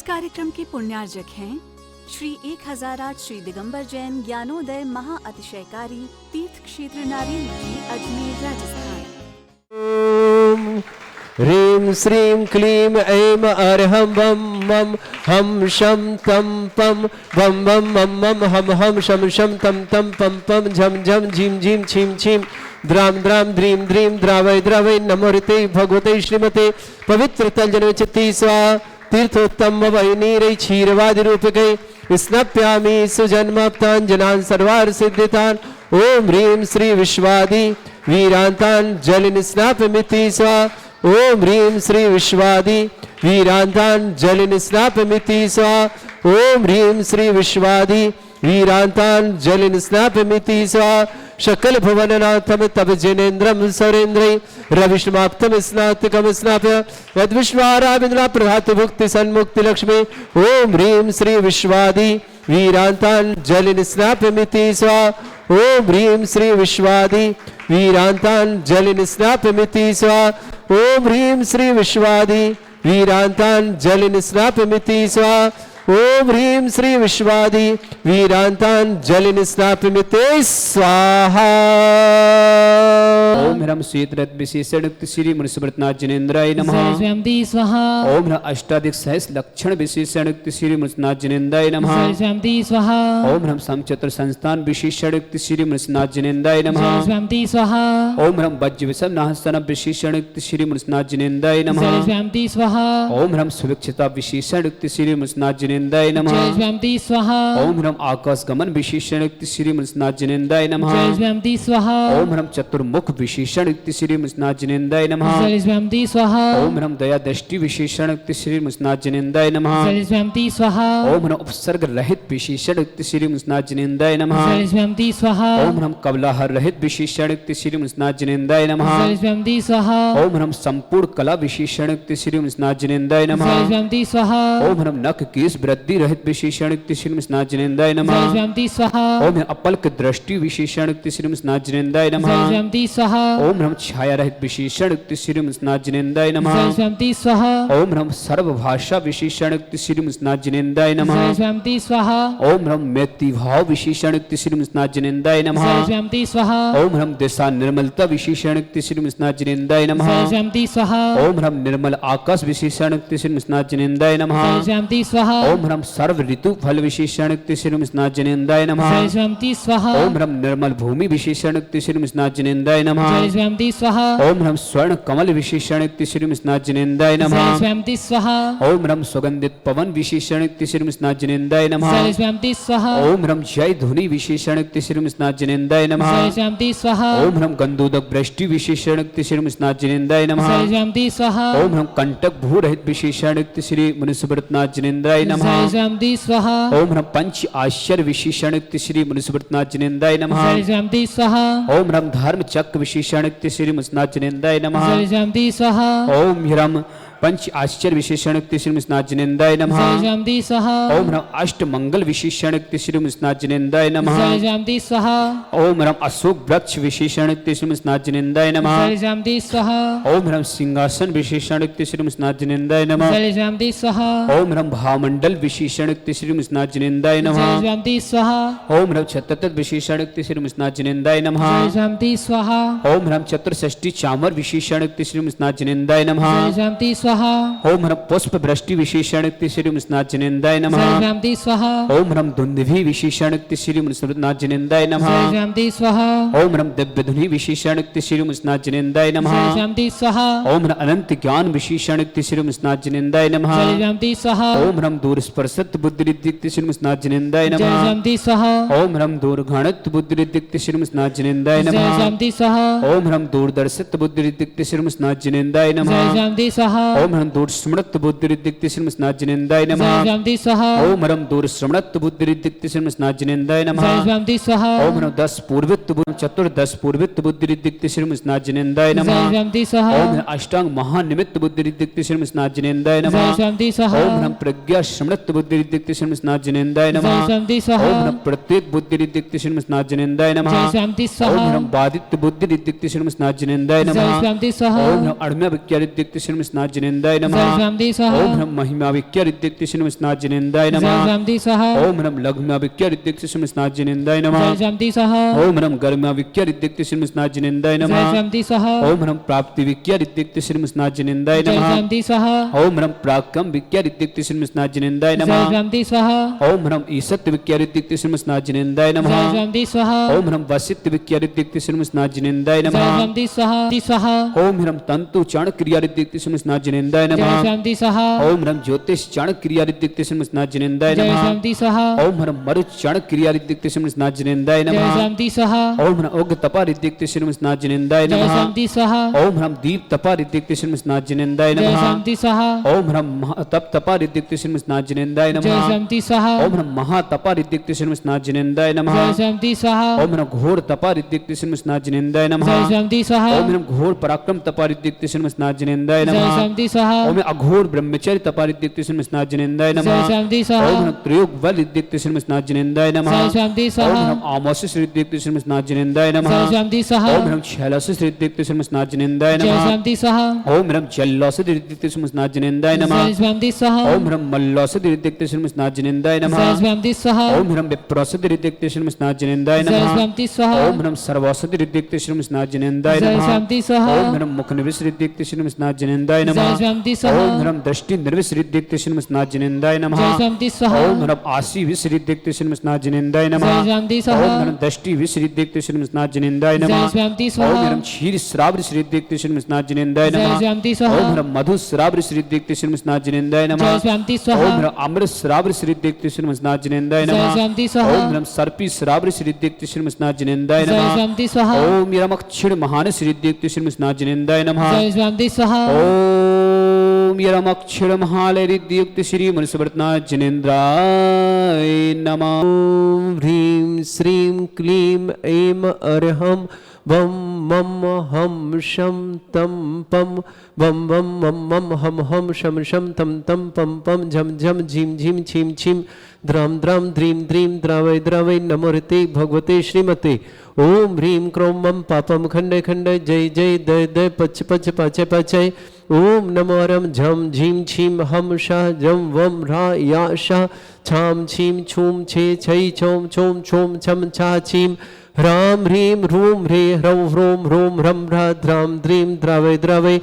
कार्यक्रम के पुण्यार्जक हैं श्री 1008 श्री दिगंबर जैन ज्ञानोदय महाअतिशयकारी तीर्थ क्षेत्र नारेंद्र जी, अजमेर, राजस्थान। ह्रीं श्रीं क्लीं ऐं अर्हं वं मं हम शं तं पं वं वं मं मं हम हम शं शं तं तं पं पं झं झं झीं झीं छीं छीं द्रां द्रां द्रीं द्रीं द्रावय द्रावय नमोते भगवते श्रीमते पवित्र तलजन चित्ती स्वा तीर्थोत्तम वै नीरै क्षीरवादि रूपकै स्नप्यामि सुजन्माप्ताञ्जनान् सर्वार्थ सिद्धितान्। ओम ह्रीं श्री विश्वादि वीरान्तान् जलिन स्नापमिति स्वा। ओम ह्रीं श्री विश्वादि वीरान्तान् जलिन स्नापमिति स्वा। ओम ह्रीं श्री विश्वादि वीरान्तान् जलिन स्नापमिति स्वा। शकल भुवननाथम तब जिनेन्द्रम सौरेन्द्रै रविष्माप्तम स्नातकम स्नाप्य यद्विश्वाराविन्द्रा प्रभात भुक्ति सन्मुक्ति लक्ष्मी। ओम ह्रीं श्री विश्वादि वीरान्तान् जलिन स्नापमिति स्वा। ओम ह्रीं श्री विश्वादि वीरान्तान् जलिन स्नापमिति स्वा। ओम ह्रीं श्री विश्वादि वीरान्तान् जलिन स्नापमिति स्वा। ओम ह्रीं श्री विश्वादि वीरान्तान् जलिन स्नापमिति स्वाहा। ओम ह्रम श्वेतरथ विशेषण श्री मुनिस्मृतनाथ जिनेन्द्राय नमः। स्वाहा। ओम ह्रम अष्टाधिक सहस लक्षण विशेषण श्री मुनिस्मृतनाथ जिनेन्द्राय नमः। स्वाहा। ओम ह्रम समचतुर संस्थान विशेषण श्री मुनिस्मृतनाथ जिनेन्द्राय नमः। स्वाहा। ओम ह्रम वज्र विषम नाहसन विशेषण श्री मुनिस्मृतनाथ जिनेन्द्राय नमः। स्वाहा। ओम ह्रम सुविक्षता विशेषण श्री मुनिस्मृतनाथ जिनेन्द्राय नमः। स्वाहा। ओम ह्रम आकाश गमन विशेषण श्री मुनिस्मृतनाथ जिनेन्द्राय नमः। स्वाहा। ओम ह्रम चतुर्मुख विशेषण श्री मुनिस्मृतनाथ जिनेन्द्राय नमः। स्वाहा। ओम ह्रम दया दृष्टि विशेषण श्री मुनिस्मृतनाथ जिनेन्द्राय नमः। स्वाहा। ओम ह्रम उपसर्ग रहित विशेषण श्री मुनिस्मृतनाथ जिनेन्द्राय नमः। स्वाहा। ओम ह्रम कबलाहर रहित विशेषण श्री मुनिस्मृतनाथ जिनेन्द्राय नमः। स्वाहा। ओम ह्रम संपूर्ण कला विशेषण श्री मुनिस्मृतनाथ जिनेन्द्राय नमः। स्वाहा। ओम ह्रम नख केश वृद्धि रहित विशेषण श्री मुनिस्मृतनाथ जिनेन्द्राय नमः। स्वाहा। ओम ह्रम अपल्क दृष्टि विशेषण श्री मुनिस्मृतनाथ जिनेन्द्राय नमः। स्वाहा। ओम ह्रम छाया रहित विशेषण श्री मुनिस्मृतनाथ जिनेन्द्राय नमः। स्वाहा। ओम ह्रम सर्वभाषा विशेषण श्री मुनिस्मृतनाथ जिनेन्द्राय नमः। स्वाहा। ओम ह्रम मैत्री भाव विशेषण श्री मुनिस्मृतनाथ जिनेन्द्राय नमः। स्वाहा। ओम ह्रम दिशा निर्मलता विशेषण श्री मुनिस्मृतनाथ जिनेन्द्राय नमः। स्वाहा। ओम ह्रम निर्मल आकाश विशेषण श्री मुनिस्मृतनाथ जिनेन्द्राय नमः। स्वाहा। ओम ह्रम सर्व ऋतु फल विशेषण श्री मुनिस्मृतनाथ जिनेन्द्राय नमः। स्वाहा। ओम ह्रम निर्मल भूमि विशेषण श्री मुनिस्मृतनाथ जिनेन्द्राय नमः। स्वाहा। ओम ह्रम स्वर्ण कमल विशेषण श्री मुनिस्मृतनाथ जिनेन्द्राय नमः। स्वाहा। ओम ह्रम सुगंधित पवन विशेषण श्री मुनिस्मृतनाथ जिनेन्द्राय नमः। स्वाहा। ओम ह्रम जय ध्वनि विशेषण श्री मुनिस्मृतनाथ जिनेन्द्राय नमः। स्वाहा। ओम ह्रम गंधोदक वृष्टि विशेषण श्री मुनिस्मृतनाथ जिनेन्द्राय नमः। स्वाहा। ओम ह्रम कंटक भू रहित विशेषण श्री मुनिस्मृतनाथ जिनेन्द्राय नमः। स्वाहा। ओम ह्रम पंच आश्चर्य विशेषण श्री मुनिस्मृतनाथ जिनेन्द्राय नमः। स्वाहा। ओम ह्रम धर्म चक्र विशेषण श्री मुनिस्मृतनाथ जिनेन्द्राय नमः। स्वाहा। ओम ह्रम पंच आश्चर्य विशेषण श्री मुनिस्मृतनाथ जिनेन्द्राय नमः। स्वाहा। ओम ह्रम अष्ट मंगल विशेषण श्री मुनिस्मृतनाथ जिनेन्द्राय नमः। स्वाहा। ओम ह्रम अशोक वृक्ष विशेषण श्री मुनिस्मृतनाथ जिनेन्द्राय नमः। स्वाहा। ओम ह्रम सिंहासन विशेषण श्री मुनिस्मृतनाथ जिनेन्द्राय नमः। स्वाहा। ओम ह्रम भामंडल विशेषण श्री मुनिस्मृतनाथ जिनेन्द्राय नमः। स्वाहा। ओम ह्रम छतत विशेषण श्री मुनिस्मृतनाथ जिनेन्द्राय नमः। स्वाहा। ओम ह्रम चतुर्षष्टि चामर विशेषण श्री मुनिस्मृतनाथ जिनेन्द्राय नमः। स्वाहा। ओम ह्रम पुष्प वृष्टि विशेषण श्री मुनिस्मृतनाथ जिनेन्द्राय नमः। स्वाहा। ओम ह्रम दुंदुभि विशेषण श्री मुनिस्मृतनाथ जिनेन्द्राय नमः। स्वाहा। ओम ह्रम दिव्य धुनि विशेषण श्री मुनिस्मृतनाथ जिनेन्द्राय नमः। स्वाहा। ओम ह्रम अनंत ज्ञान विशेषण श्री मुनिस्मृतनाथ जिनेन्द्राय नमः। स्वाहा। ओम ह्रम दूर स्पर्शत बुद्धि रिद्धिक्त श्री मुनिस्मृतनाथ जिनेन्द्राय नमः। स्वाहा। ओम ह्रम दूर घणत बुद्धि रिद्धिक्त श्री मुनिस्मृतनाथ जिनेन्द्राय नमः। स्वाहा। ओम ह्रम दूरदर्शित बुद्धि रिद्धिक्त श्री मुनिस्मृतनाथ जिनेन्द्राय नमः। स्वाहा। ओम ह्रम दूर स्मृत बुद्धि रिद्धिक्त श्री मुनिस्मृतनाथ जिनेन्द्राय नमः। स्वाहा। ओम ह्रम दूर स्मृत बुद्धि रिद्धिक्त श्री मुनिस्मृतनाथ जिनेन्द्राय नमः। स्वाहा। ओम ह्रम 10 पूर्वित चतुर्दश पूर्वित बुद्धि रिद्धिक्त श्री मुनिस्मृतनाथ जिनेन्द्राय नमः। स्वाहा। ओम ह्रम अष्टांग महानिमित्त बुद्धि रिद्धिक्त श्री मुनिस्मृतनाथ जिनेन्द्राय नमः। स्वाहा। ओम ह्रम प्रज्ञा स्मृत बुद्धि रिद्धिक्त श्री मुनिस्मृतनाथ जिनेन्द्राय नमः। स्वाहा। ओम ह्रम प्रत्येक बुद्धि रिद्धिक्त श्री मुनिस्मृतनाथ जिनेन्द्राय नमः। ओम ह्रम बाधित बुद्धि रिद्धिक्त श्री मुनिस्मृतनाथ जिनेन्द्राय नमः। स्वाहा। ओम ह्रम अड़म्य विज्ञा रिद्धिक्त श्री मुनिस्मृतनाथ स्नाजिनेन्द्राय नमः जय स्वामी स्वाहा ओम ह्रम महिमा विक्य ऋद्धिक्ति श्रीमन् स्नाजिनेन्द्राय जय नमः स्वामी स्वाहा ओम ह्रम लघ्मा विक्य ऋद्धिक्ति श्रीमन् स्नाजिनेन्द्राय नमः जय स्वामी स्वाहा ओम ह्रम गर्मा विक्य ऋद्धिक्ति श्रीमन् स्नाजिनेन्द्राय जय नमः स्वामी स्वाहा ओम ह्रम प्राप्ति विक्य ऋद्धिक्ति श्रीमन् स्नाजिनेन्द्राय जय नमः स्वामी स्वाहा ओम ह्रम प्राक्कम विक्य ऋद्धिक्ति श्रीमन् स्नाजिनेन्द्राय जय नमः स्वामी स्वाहा ओम ह्रम ईसत् विक्य ऋद्धिक्ति श्रीमन् स्नाजिनेन्द्राय जय नमः स्वामी स्वाहा ओम ह्रम वसित विक्य ऋद्धिक्ति श्रीमन् स्नाजिनेन्द्राय जय नमः स्वामी स्वाहा स्वाहा ओम ह्रम तंतु चाण क्रिया ऋद्धिक्ति श्रीमन् स्नाजिनेन्द्राय जय नमः स्वामी स्वाहा ओम ह्रम ज्योतिष चाण क्रिया ऋद्धिक्ति श्रीमन् स्नाजिनेन्द्राय जय नमः स्वामी स्वाहा ओम ह्रम मरुत चाण क्रिया ऋद्धिक्ति श्रीमन् स्नाजिनेन्द्राय जय नमः स्वामी स्वाहा ओम ह्रम ओग तपा ऋद्धिक्ति श्रीमन् स्नाजिनेन्द्राय जय नमः स्वामी स्वाहा ओम ह्रम दीप तपा ऋद्धिक्ति श्रीमन् स्नाजिनेन्द्राय जय नमः स्वामी स्वाहा ओम ह्रम तप तपा ऋद्धिक्ति श्रीमन् स्नाजिनेन्द्राय जय नमः स्वामी स्वाहा ओम ह्रम महा तपा ऋद्धिक्ति श्रीमन् स्नाजिनेन्द्राय नमः जय स्वामी स्वाहा ओम ह्रम घोर तपा ऋद्धिक्ति श्रीमन् स्नाजिनेन्द्राय नमः जय स्वामी स्वाहा ओम ह्रम घोर पराक्रम तपा ऋद्धिक्ति श्रीमन् स्नाजिनेन्द्राय जय नमः स्वामी स्वाहा ओम अघोर ब्रह्मचर्य तपा ऋद्धिक्ति श्रीमन् स्नाजिनेन्द्राय जय नमः स्वामी ओम स्वाहा ह्रम त्रियोग बल ऋद्धिक्ति श्रीमन् स्नाजिनेन्द्राय नमः जय स्वामी ओम स्वाहा ह्रम आमोसिस ऋद्धिक्ति श्रीमन् स्नाजिनेन्द्राय नमः जय स्वामी स्वाहा ओम ह्रम शैलसिस ऋद्धिक्ति श्रीमन् स्नाजिनेन्द्राय जय नमः स्वामी स्वाहा ओम ह्रम जल्लोसित ऋद्धिक्ति श्रीमन् स्नाजिनेन्द्राय नमः जय स्वामी स्वाहा ओम ह्रम मल्लोसित ऋद्धिक्ति श्रीमन् स्नाजिनेन्द्राय नमः जय स्वामी स्वाहा ओम ह्रम विप्रोसित ऋद्धिक्ति श्रीमन् स्नाजिनेन्द्राय जय नमः स्वामी स्वाहा ओम ह्रम सर्वोसित ऋद्धिक्ति श्रीमन् स्नाजिनेन्द्राय जय नमः स्वामी स्वाहा ओम ह्रम मुखनिविस ऋद्धिक्ति श्रीमन् स्नाजिनेन्द्राय नमः जय स्वामी स्वाहा ओम ह्रम दृष्टि निर्विस ऋद्धिक्ति श्रीमन् स्नाजिनेन्द्राय नमः जय स्वामी स्वाहा ओम ह्रम आसी विस ऋद्धिक्ति श्रीमन् स्नाजिनेन्द्राय नमः जय स्वामी ओम स्वाहा ह्रम दृष्टि विस ऋद्धिक्ति श्रीमन् स्नाजिनेन्द्राय जय नमः स्वामी ओम स्वाहा ह्रम क्षीर श्राव्र ऋद्धिक्ति श्रीमन् स्नाजिनेन्द्राय जय नमः स्वामी ओम स्वाहा ह्रम मधु श्राव्र ऋद्धिक्ति श्रीमन् स्नाजिनेन्द्राय जय नमः स्वामी ओम स्वाहा ह्रम अमृत श्राव्र ऋद्धिक्ति श्रीमन् स्नाजिनेन्द्राय जय नमः स्वामी स्वाहा ओम ह्रम सर्पी श्राव्र ऋद्धिक्ति श्रीमन् स्नाजिनेन्द्राय जय नमः स्वामी स्वाहा ओम ह्रम अक्षीण महान ऋद्धिक्ति श्रीमन् स्नाजिनेन्द्राय नमः जय स्वामी स्वाहा ओम ह्रम अक्षीण महाल ऋद्धिक्ति श्रीमन् स्नाजिनेन्द्राय नमः ॐ ह्रीं श्रीं क्लीं ऐं अर्हं वं मं हं शं तं पं वं वं मं मं हं हं शं शं तं तं पं पं झं झं झीं झीं छीं छीं द्रां द्रां द्रीं द्रीं द्रावै द्रावै नमोर्ते भगवते श्रीमते ओम ह्रीं क्रों मं पापं खण्डे खण्डे जय जय दय दय पच पच पाचय पाचय ओम नमो रम झम झीं छीं हम शा जम वम रा या शा छाम छीं छूम छे छै छोम छोम छोम छम छा छीं ह्रां ह्रीं ह्रूं ह्रे ह्रौं ह्रों ह्रों ह्रं ह्रा द्रां द्रीं द्रावै द्रावै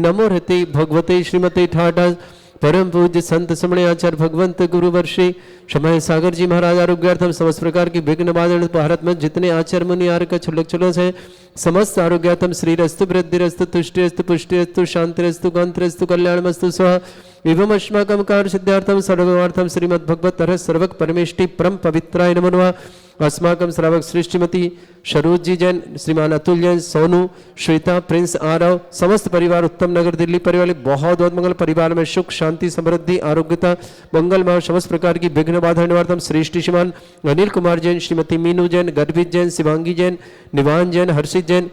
नमो रते भगवते श्रीमते ठाठा परम पूज्य संत समणे आचार्य भगवंत गुरु वर्षे समय सागर जी महाराज आरोग्यार्थम समस्त प्रकार की विघ्न बाधन भारत में जितने आचार्य मुनि आर्य छुल्लक छुलस है समस्त आरोग्यार्थम श्रीरस्तु वृद्धिरस्तु तुष्टिरस्तु पुष्टिरस्तु शांतिरस्तु कांतिरस्तु कल्याणमस्तु स्वाहा एवं अस्माकं कार्य सिद्धार्थम सर्वार्थम श्रीमद्भगवत तरह सर्वक परमेष्टि परम पवित्राय नमो नमः अस्माकं श्रावक श्रीमती सरोज जी जैन श्रीमान अतुल जैन सोनू श्वेता प्रिंस आरव समस्त परिवार उत्तम नगर दिल्ली परिवार बहुत बहुत मंगल परिवार में सुख शांति समृद्धि आरोग्यता मंगल में समस्त प्रकार की विघ्न बाधा निवार्थम श्रेष्ठ श्रीमान अनिल कुमार जैन श्रीमती मीनू जैन गर्भित जैन शिवांगी जैन निवान जैन हर्षित जैन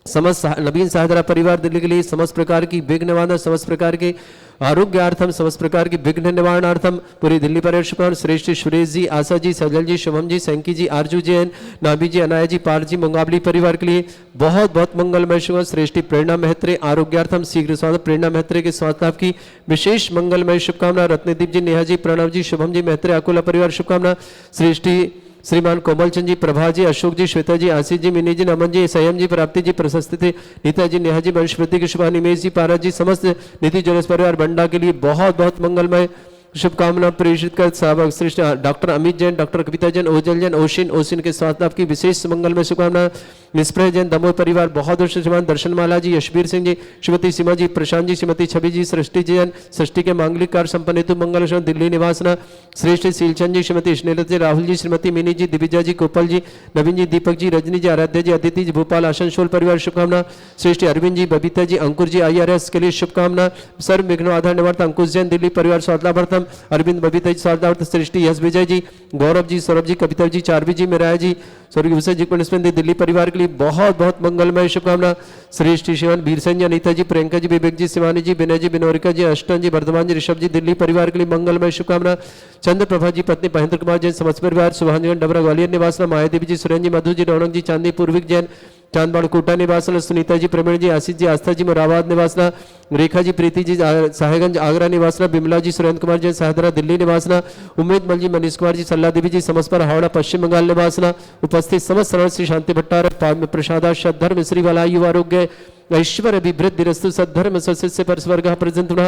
समस्त नवीन साहदरा परिवार दिल्ली के लिए समस्त प्रकार की विघ्न निवारण समस्त प्रकार के आरोग्यार्थम समस्त प्रकार की विघ्न निवारणार्थम पूरी दिल्ली पर्यटन श्रेष्ठ सुरेश जी आशा जी सजल जी शुभम जी सैंकी जी आरजू जैन नाभी जी अनाया जी पार जी मुंगावली परिवार के लिए बहुत बहुत मंगलमय शुभ श्रेष्ठ प्रेरणा मेहत्रे आरोग्यार्थम शीघ्र स्वास्थ्य प्रेरणा मेहत्रे के स्वास्थ्य लाभ की विशेष मंगलमय शुभकामना रत्नदीप जी नेहा जी प्रणव जी शुभम जी मेहत्रे अकोला परिवार शुभकामना श्रेष्ठी श्रीमान कोमल चंद जी प्रभा जी अशोक जी श्वेता जी आशीष जी मिनी जी नमन जी संयम जी प्राप्ति जी प्रशस्ति थे नीता जी नेहा जी वंशवृद्धि के शुभ निमेश जी पारा जी समस्त नीति ज्वेलर्स परिवार बंडा के लिए बहुत बहुत मंगलमय शुभकामना प्रेषित कर साहब श्रेष्ठ doctor Amit Jain doctor Kavita Jain Ojal Jain ocean के स्वास्थ्य लाभ की विशेष मंगलमय शुभकामना निष्प्रय जैन दमोह परिवार बहुत श्रीमान दर्शन माला जी यशवीर सिंह जी श्रीमती सीमा जी प्रशांत जी श्रीमती छवि जी सृष्टि जैन सृष्टि के मांगलिक कार्य संपन्न हेतु मंगल दिल्ली निवासना श्रेष्ठ सीलचंद जी श्रीमती स्नेहलता जी राहुल जी श्रीमती मिनी जी दिविजा जी गोपाल जी नवीन जी दीपक जी रजनी जी आराध्या जी अदिति जी भोपाल आसनसोल परिवार शुभकामना श्रेष्ठ अरविंद जी बबीता जी अंकुर जी IRS के लिए शुभकामना सर्व विघ्न आधार निवार्थ अंकुश जैन दिल्ली परिवार स्वास्थ्यार्थम अरविंद बबीता जी स्वास्थ्यार्थ श्रेष्ठ यश विजय जी गौरव जी सौरभ जी कविता जी चारवी जी मेराया जी स्वर्गीय विषय जी पुण्यस्मृति दिल्ली परिवार के लिए बहुत बहुत मंगलमय शुभकामना श्रेष्ठ शिवन भीरसेन जी अनीता जी प्रियंका जी विवेक जी शिवानी जी विनय जी बिनोरिका जी अष्टन जी वर्धमान जी ऋषभ जी दिल्ली परिवार के लिए मंगलमय शुभकामना चंद्र प्रभा जी पत्नी महेंद्र कुमार जैन समस्त परिवार सुभानगंज डबरा ग्वालियर निवासना मायादेवी जी सुरेंद्र जी मधु जी रौनक जी चांदी पूर्विक जैन चांदबाड़ कोटा निवासना, सुनीता जी, प्रवीण जी, आशीष जी, आस्था जी, मोराबाद निवासना, रेखा जी, प्रीति जी, साहेगंज आगरा निवासना, बिमला जी, सुरेंद्र कुमार जी, साहदरा दिल्ली निवासना, उम्मीद मल जी, मनीष कुमार जी, सल्ला देवी जी, समस्पर हावड़ा पश्चिम बंगाल निवासना, उपस्थित समस्त शरण श्री शांति भट्टारक प्रसादा सद्धर्म श्री वाला आयु आरोग्य ऐश्वर्य अभिवृद्धि रस्तु सद्धर्म सस्य परस्वर्ग प्रजंतुण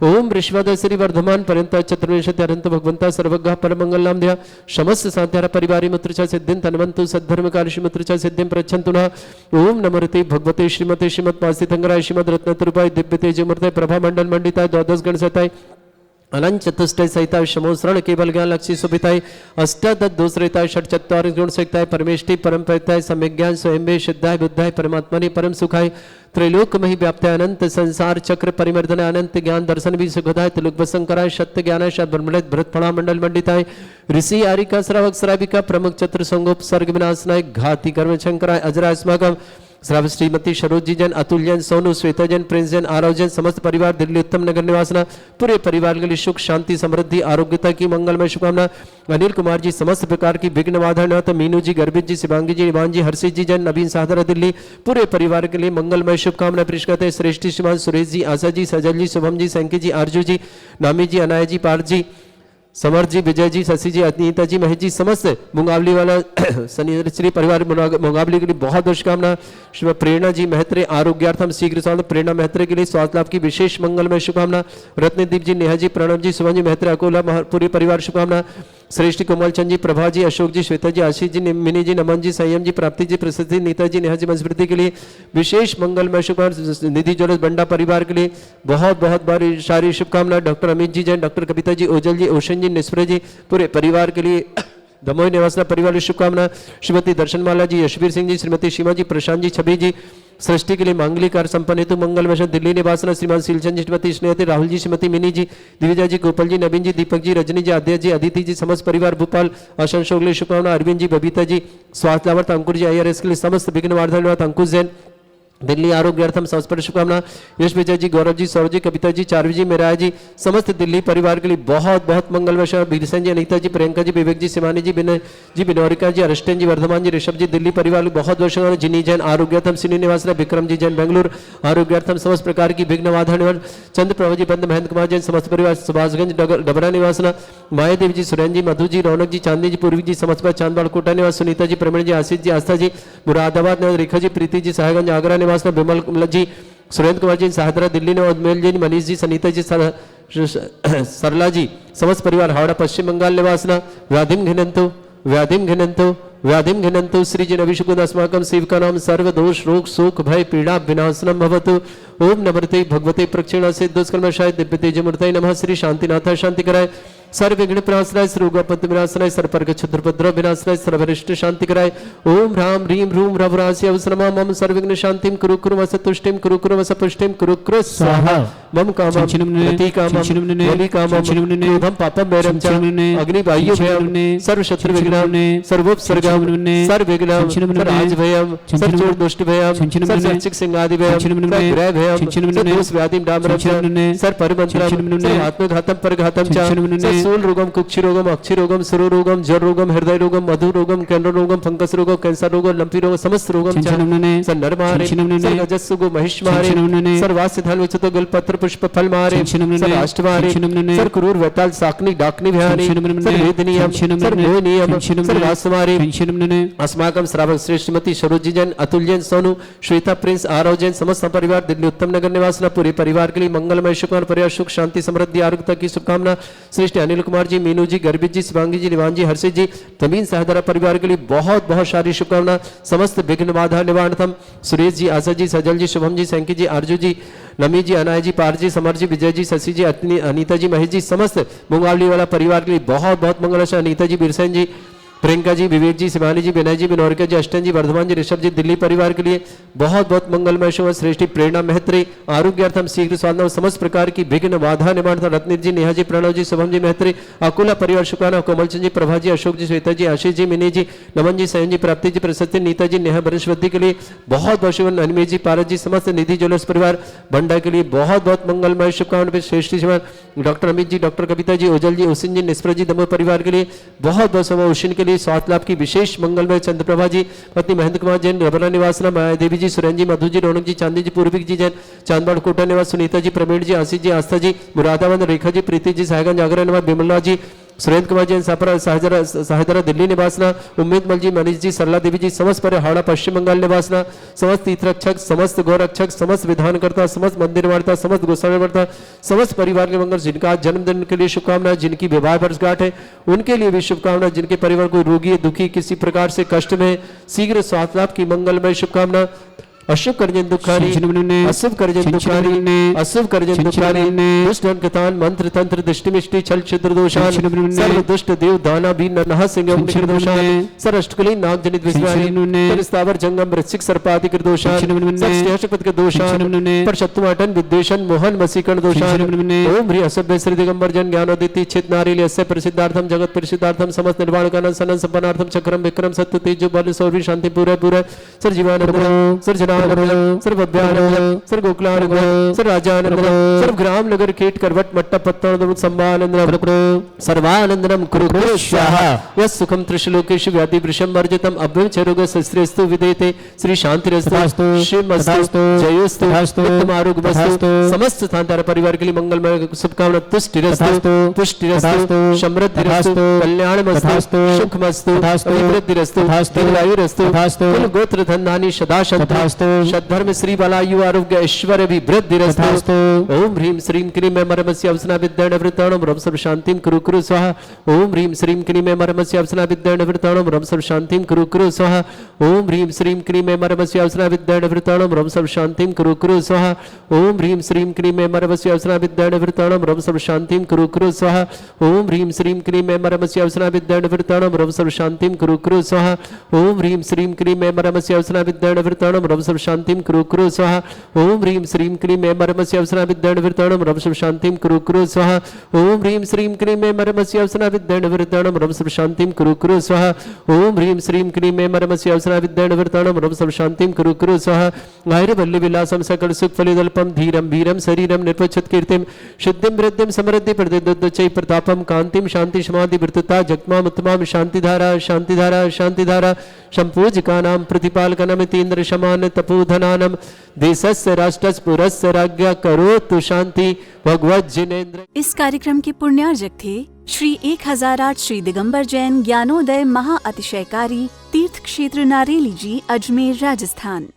ओम ऋषवाद श्री वर्धमान पर्यंत चतुर्विंशत्यंत भगवंता सर्वज्ञ परमंगल नाम ध्या समस्त साध्यार परिवारी मुत्रचा सिद्धिं तन्वन्तु सद्धर्म कार्य मुत्रचा सिद्धिं प्रच्छन्तु ओम नमोते भगवते श्रीमते श्रीमद् श्रीमद् रत्नतुरूपाय दिव्य तेजमूर्ते प्रभा मंडल मंडिताय द्वादश गणसताय अनंत चतुष्टय सहिता शमोसरण केवल ज्ञान लक्ष्य सुभिताय अष्टादश दोषरहिताय षट चत्वारिंश गुण सहिताय परमेष्टि परम परिताय सम्यज्ञान स्वयं सिद्धाय बुद्धाय परमात्मने परम सुखाय त्रैलोक मही व्याप्ताय अनंत संसार चक्र परिमर्दन अनंत ज्ञान दर्शन भी सुखदाय त्रिलोक वसंकराय सत्य ज्ञानाय शत ब्रह्मणित भरतफणा मंडल मंडिताय ऋषि आरिका श्रावक श्राविका प्रमुख चतुर संगोप सर्ग विनाशनाय घाती कर्म शंकराय अजरास्माकम श्राव श्रीमती सरोज जी जन, अतुल जन, सोनू, श्वेता जन, प्रिंस जन, आरव जन, समस्त परिवार दिल्ली उत्तम नगर निवासना, पूरे परिवार के लिए सुख शांति समृद्धि आरोग्यता की मंगलमय शुभकामना। अनिल कुमार जी समस्त प्रकार की विघ्न बाधा न तो मीनू जी, गर्भित जी, शिवांगी जी, निवान जी, हर्षित जी जन, नवीन साहदरा दिल्ली, पूरे परिवार के लिए मंगलमय शुभकामना पेश करते हैं। श्रेष्ठी श्रीमान सुरेश जी, आशा जी, सजल जी, शुभम जी, संकी जी, आरजू जी, नामी जी, अनाय जी, पार्थ जी, समर जी, विजय जी, शशि जी, अनीता जी, महेश जी, समस्त मुंगावली वाला श्री परिवार मुंगावली के लिए बहुत बहुत शुभकामना। प्रेरणा जी महत्रे आरोग्यार्थम शीघ्र स्वास्थ्य, प्रेरणा महत्रे के लिए स्वास्थ्य लाभ की विशेष मंगलमय शुभकामना। रत्नदीप जी, नेहा जी, प्रणव जी, सुमन जी, महत्रे अकोला पूरी परिवार शुभकामना। श्रेष्ठी कोमल चंद जी, प्रभा जी, अशोक जी, श्वेता जी, आशीष जी, मिनी जी, नमन जी, संयम जी, प्राप्ति जी, प्रसिद्धि, नीता जी, नेहा जी, मंस्मृति के लिए विशेष मंगलमय शुभकामना। निधि जोड़स बंडा परिवार के लिए बहुत बहुत बारी सारी शुभकामना। डॉक्टर अमित जी जैन, डॉक्टर कविता जी, ओजल जी, ओशन जी, निस्प्रे जी, पूरे परिवार के लिए दमोई निवासना परिवार की शुभकामना। श्रीमती दर्शनमाला जी, यशवीर सिंह जी, श्रीमती सीमा जी, प्रशांत जी, छवि जी, सृष्टि के लिए मांगलिक कार्य संपन्न हेतु मंगल वैष्णव दिल्ली निवासना। श्रीमान सीलचंद जी, श्रीमती स्नेहती, राहुल जी, श्रीमती मिनी जी, दिविजा जी, गोपाल जी, नवीन जी, दीपक जी, रजनी जी, आद्या जी, अदिति जी, समस्त परिवार भोपाल आशन शोगले शुभकामना। अरविंद जी, बबीता जी, स्वास्थ्य लाभार्थ अंकुर जी, IRS के लिए समस्त विघ्न वार्धन अंकुश जैन दिल्ली आरोग्यार्थम समस्त शुभकामना। यश विजय जी, गौरव जी, सौरभ जी, कविता जी, चारवी जी, मेराय जी, समस्त दिल्ली परिवार के लिए बहुत बहुत मंगल वैष्णव। बीरसन जी, अनीता जी, प्रियंका जी, विवेक जी, शिवानी जी, विनय जी, बिनोरिका जी, अरस्टन जी, वर्धमान जी, ऋषभ जी, दिल्ली परिवार बहुत बहुत शुभकामना। जिनी जैन आरोग्यार्थम श्रीनिवास, विक्रम जी जैन बेंगलुरु आरोग्यार्थम समस्त प्रकार की विघ्न बाधा। चंद्र प्रभु जी, बंद महेंद्र कुमार जैन समस्त परिवार सुभाषगंज डबरा निवासना। मायादेवी जी, सुरेंद्र जी, मधु जी, रौनक जी, चांदनी जी, पूर्वी जी, समस्त चांदबाड़ कोटा निवास। सुनीता जी, प्रवीण जी, आशीष जी, आस्था जी, मुरादाबाद, रेखा जी, प्रीति जी, साहेगंज आगरा निवासना। विमल जी, सुरेंद्र कुमार जी, साहदरा दिल्ली ने, उद्मेल जी, मनीष जी, सनीता जी, सरला जी, समस्त परिवार हावड़ा पश्चिम बंगाल निवासना। व्याधिम घिनंतु व्याधिम घिनंतु व्याधिम घिनंतु श्रीजी नविशुकुद अस्माकं सेवका नाम सर्व दोष रोग शोक भय पीड़ा विनाशनम भवतु। ओम नमस्ते भगवते प्रक्षिणा से दुष्कर्मशाय दिव्य तेजमूर्तये नमः। श्री शांतिनाथ शांति कराय, सर्व विघ्न प्रणाशनाय, सर्वोपत्ति विनाशनाय, सर्वपर्ग क्षुद्रपद्रव विनाशनाय, सर्वरिष्ट शांति कराय। ओम ह्राम ह्रीं ह्रूं रघुरासि अवसरमा मम सर्वविघ्न शांतिं कुरु कुरु वस तुष्टिं कुरु कुरु वस पुष्टिं कुरु कुरु स्वाहा। मम कामं प्रतीकामं बलिकामं क्रोधं पापं वैरं च अग्निवायु भयं सर्व शत्रु विघ्नं सर्वोपसर्गं सर्वविघ्नं सर्वराजभयं सर्वचोर दुष्ट भयं सर्वचक्षिक सिंहादि भयं सर्वग्रह भयं सर्वदोष व्याधिं डामरं च सर्वपरिमन्त्रं सर्वात्मघातं परघातं च स्थूल रोगम कुक्षि रोगम अक्षि रोगम सुरो रोगम जर रोगम हृदय रोगम मधु रोगम कैंसर रोगम फंगस रोगम कैंसर रोगम लंपी रोगम समस्त रोगम सर नर मारे सर रजस्सु गो महिष मारे सर वास्य धन विचत गल पत्र पुष्प फल मारे सर अष्ट मारे सर क्रूर वेताल साकनी डाकनी भयानी सर वेदनीयम सर मोहनीयम सर वास मारे अस्माकं श्रावक श्रेष्ठमती सरोज जी जैन, अतुल जैन, सोनू, श्वेता, प्रिंस, आरव जैन, समस्त परिवार दिल्ली उत्तम नगर निवासना। पूरे परिवार के लिए मंगलमय शुभकामना, परिवार सुख शांति समृद्धि आरोग्यता की शुभकामना। श्रेष्ठ अनिल कुमार जी, मीनू जी, गर्भित जी, शिवांगी जी, निवान जी, हर्षित जी, तमीन साहदरा परिवार के लिए बहुत बहुत सारी शुभकामना। समस्त विघ्न बाधा निवारणतम सुरेश जी, आशा जी, सजल जी, शुभम जी, संकी जी, आरजू जी, नमी जी, अनाय जी, पार जी, समर जी, विजय जी, शशि जी, अनीता जी, महेश जी, समस्त मुंगावली वाला परिवार के लिए बहुत बहुत मंगल। अनीता जी, बिरसन जी, प्रियंका जी, विवेक जी, शिवानी जी, विनय जी, बिनोरिका जी, अष्टन जी, वर्धमान जी, ऋषभ जी, दिल्ली परिवार के लिए बहुत बहुत मंगलमय शुभ। श्रेष्ठी प्रेरणा महत्रे आरोग्यार्थम शीघ्र स्वास्थ्य समस्त प्रकार की विघ्न बाधा निवारण। रत्नित जी, नेहा जी, प्रणव जी, शुभम जी, महत्रे अकोला परिवार शुक्राना। कोमलचंद जी, प्रभा जी, अशोक जी, श्वेता जी, आशीष जी, मिनी जी, नमन जी, संयम जी, प्राप्ति जी, प्रसन्न, नीता जी, नेहा बृहस्पति के लिए बहुत बहुत शुभ। अनिमेश जी, पारस जी, समस्त निधि ज्वेलर्स परिवार भंडा के लिए बहुत बहुत मंगलमय शुभकामना। श्रेष्ठी डॉक्टर अमित जी, डॉक्टर कविता जी, ओजल जी, उसिन जी, निस्प्र जी, दमोह परिवार के लिए बहुत बहुत शुभ। उसिन के लिए लिए स्वास्थ्य लाभ की विशेष मंगलमय चंद्रप्रभा जी, पत्नी महेंद्र कुमार जैन, रबना निवासना, माया देवी जी, सुरेन जी, मधु जी, रौनक जी, चांदी जी, पूर्विक जी जैन, चांदबाड़ कोटा निवास, सुनीता जी, प्रवीण जी, आशीष जी, आस्था जी, मुरादाबाद, रेखा जी, प्रीति जी, साहेगंज जागरण निवास, बिमला जी, सुरेंद्र कुमार जैन, सापरा साहेदरा दिल्ली निवासना, उम्मीद मल जी, मनीष जी, सरला देवी जी, समस्त पर हावड़ा पश्चिम बंगाल निवासना, समस्त तीर्थरक्षक, समस्त गौरक्षक, समस्त विधानकर्ता, समस्त मंदिर वार्ता, समस्त गोस्वामी वार्ता, समस्त परिवार के मंगल, जिनका आज जन्मदिन के लिए शुभकामनाएं, जिनकी विवाह वर्षगांठ है उनके लिए भी शुभकामनाएं, जिनके परिवार कोई रोगी दुखी किसी प्रकार से कष्ट में शीघ्र स्वास्थ्य लाभ की मंगलमय शुभकामना। अशुभ कर्जन दुखारी, अशुभ कर्जन दुखारी, अशुभ कर्जन दुखारी, दुष्ट अंकतान मंत्र तंत्र दृष्टि मिष्टि छल छिद्र दोषान, सर्व दुष्ट देव दाना भी नरह सिंह दोषान, सर अष्टकली नाग जनित विस्मय, स्थावर जंगम वृश्चिक सर्पाधिक दोषान, सर्वशक्ति के दोषान, पर शत्रुआटन विद्वेषण मोहन वसीकरण दोषान। ओम ह्री असभ्य श्री दिगंबर जन ज्ञानोदिति चित नारी अस्य प्रसिद्धार्थम जगत प्रसिद्धार्थम समस्त निर्वाण कानन सनन संपन्नार्थम चक्रम विक्रम सत्य तेज बल सौर्य शांति पूरा पूरा सर जीवानंद सर जना सर्व अभ्यानंद सर्व गोकुलानंद सर्व राजानंद सर्व ग्राम नगर कीट करवट मट्टा पत्तन सम्मानंदम सर्वानंदनम कुरु कुरु स्वाहा यस सुखम त्रिशलोकेषु व्याधि वृषम वर्जितम अभ्यंचरोग शस्त्रेस्तु विदेते श्री शांतिरस्तु शिवमस्तु जयोस्तु उत्तमारोग्यमस्तु समस्त स्थानधार परिवार के लिए मंगलमय शुभकामना तुष्टिरस्तु पुष्टिरस्तु समृद्धिरस्तु कल्याणमस्तु सुखमस्तु अभिवृद्धिरस्तु दीर्घायुरस्तु कुल गोत्र धन धानी सदा सन्तु सद्धर्म श्री बलायु आरोग्य ऐश्वर्य अभिवृद्धिरस्तु। ओम ह्रीम श्रीम क्रीम मरमस्य अवसना विद्यण वृताणम रम सर्व शांतिम कुरु कुरु स्वाहा। ओम ह्रीम श्रीम क्रीम मरमस्य अवसना विद्यण वृताणम रम सर्व शांतिम कुरु कुरु स्वाहा। ओम ह्रीम श्रीम क्रीम मरमस्य अवसना विद्यण वृताणम रम सर्व शांतिम कुरु कुरु स्वाहा। ओम ह्रीम श्रीम क्रीम मरमस्य अवसना विद्यण वृताणम रम सर्व शांतिम कुरु कुरु स्वाहा। ओम ह्रीम श्रीम क्रीम मरमस्य अवसना विद्यण वृताणम रम सर्व शांतिम कुरु कुरु स्वाहा। ओम ह्रीम श्रीम क्रीम मरमस्य अवसना विद्यण वृताणम रम सर्व शांतिम कुरु कुरु स्वाहा। ओम ह्रीम श्रीम क्रीम मरमस्य अवसना विद्यण वृताणम रम सर्व शांतिम कुरु कुरु स्वाहा। ओम ह्रीम श्रीम क्रीम मरमस्य अवसना विद्यण वृताणम रम सर्व शांतिम कुरु कुरु स्वाहा। ओम ह्रीम श्रीम क्रीम मरमस्य अवसना विद्यण वृताणम रम सर्व शांतिम कुरु कुरु स्वाहा। आयुर वल्ली विलासम सकल सुख फलिदल्पम धीरम वीरम शरीरम निर्वच्छत कीर्तिम शुद्धिम वृद्धिम समृद्धि प्रदिदुच्चै प्रतापम कांतिम शांति समाधि वृत्तता जगमाम उत्तमाम शांतिधारा शांतिधारा शांतिधारा संपूजिकानां प्रतिपालकनम तीन्द्र शमान तपोधनानम देशस्य राष्ट्रस्य पुरस्य राज्ञा करोतु शांति भगवत जिनेन्द्र। इस कार्यक्रम के पुण्यार्जक थे श्री 1008 श्री दिगंबर जैन ज्ञानोदय महाअतिशयकारी तीर्थ क्षेत्र नारेली जी, अजमेर, राजस्थान।